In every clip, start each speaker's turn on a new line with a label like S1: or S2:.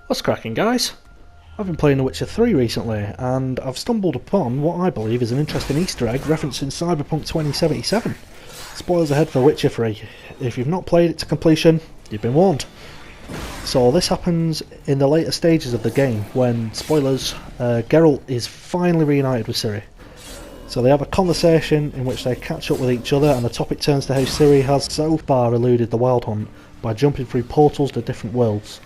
S1: What's cracking, guys? I've been playing The Witcher 3 recently, and I've stumbled upon what I believe is an interesting Easter egg referencing Cyberpunk 2077. Spoilers ahead for The Witcher 3. If you've not played it to completion, you've been warned. So this happens in the later stages of the game, when, spoilers, Geralt is finally reunited with Ciri. So they have a conversation in which they catch up with each other, and the topic turns to how Ciri has so far eluded the Wild Hunt by jumping through portals to different worlds.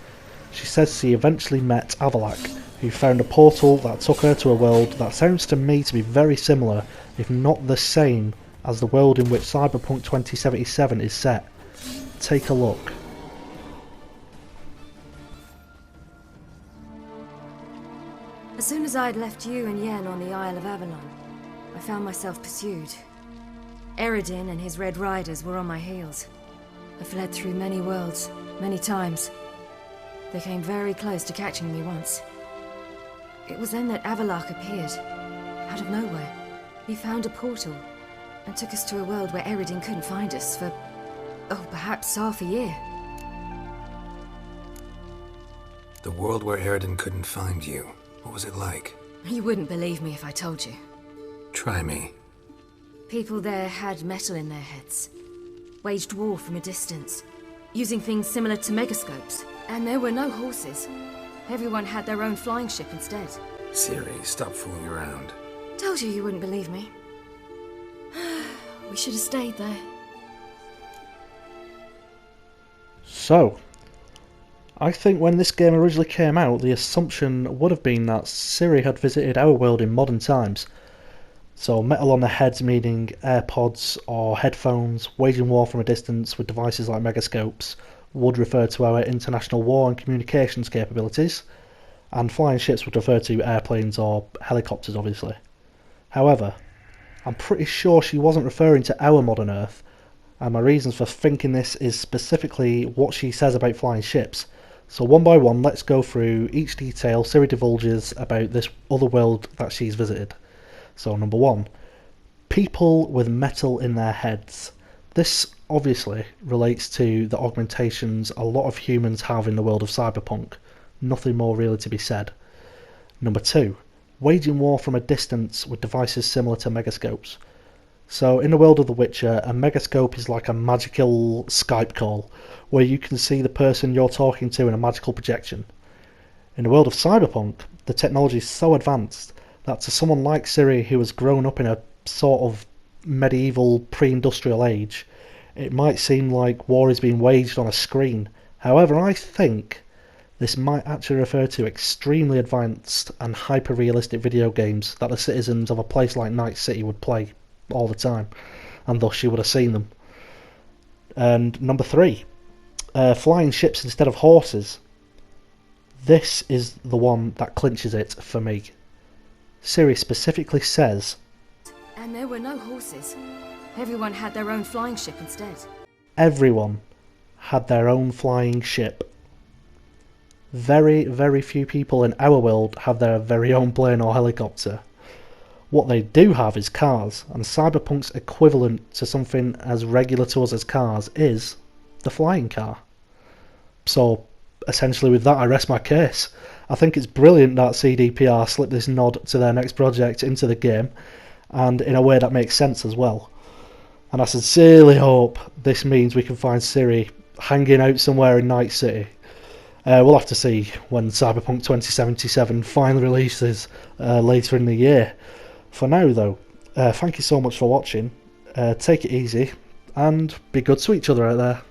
S1: She says she eventually met Avalak, who found a portal that took her to a world that sounds to me to be very similar, if not the same, as the world in which Cyberpunk 2077 is set. Take a look.
S2: As soon as I'd left you and Yen on the Isle of Avalon, I found myself pursued. Eredin and his Red Riders were on my heels. I fled through many worlds, many times. They came very close to catching me once. It was then that Avalak appeared, out of nowhere. He found a portal, and took us to a world where Eredin couldn't find us for, perhaps half a year.
S3: The world where Eredin couldn't find you. What was it like?
S2: You wouldn't believe me if I told you.
S3: Try me.
S2: People there had metal in their heads, waged war from a distance, using things similar to megascopes. And there were no horses. Everyone had their own flying ship instead.
S3: Ciri, stop fooling around.
S2: Told you wouldn't believe me. We should have stayed there.
S1: So, I think when this game originally came out, the assumption would have been that Ciri had visited our world in modern times. So metal on the heads meaning AirPods or headphones, waging war from a distance with devices like megascopes would refer to our international war and communications capabilities, and flying ships would refer to airplanes or helicopters obviously. However, I'm pretty sure she wasn't referring to our modern Earth, and my reasons for thinking this is specifically what she says about flying ships. So one by one, let's go through each detail Ciri divulges about this other world that she's visited. So number one, people with metal in their heads. This obviously relates to the augmentations a lot of humans have in the world of Cyberpunk. Nothing more really to be said. Number two, waging war from a distance with devices similar to megascopes. So in the world of The Witcher, a megascope is like a magical Skype call, where you can see the person you're talking to in a magical projection. In the world of Cyberpunk, the technology is so advanced that to someone like Ciri, who has grown up in a sort of medieval pre-industrial age, it might seem like war is being waged on a screen. However, I think this might actually refer to extremely advanced and hyper-realistic video games that the citizens of a place like Night City would play all the time, and thus she would have seen them. And number three, flying ships instead of horses. This is the one that clinches it for me. Ciri specifically says,
S2: And there were no horses. Everyone had their own flying ship instead.
S1: everyone had their own flying ship. Very, very few people in our world have their very own plane or helicopter. What they do have is cars, and Cyberpunk's equivalent to something as regular to us as cars is the flying car. So, essentially with that I rest my case. I think it's brilliant that CDPR slipped this nod to their next project into the game, and in a way that makes sense as well. And I sincerely hope this means we can find Ciri hanging out somewhere in Night City. We'll have to see when Cyberpunk 2077 finally releases later in the year. For now though, thank you so much for watching, take it easy, and be good to each other out there.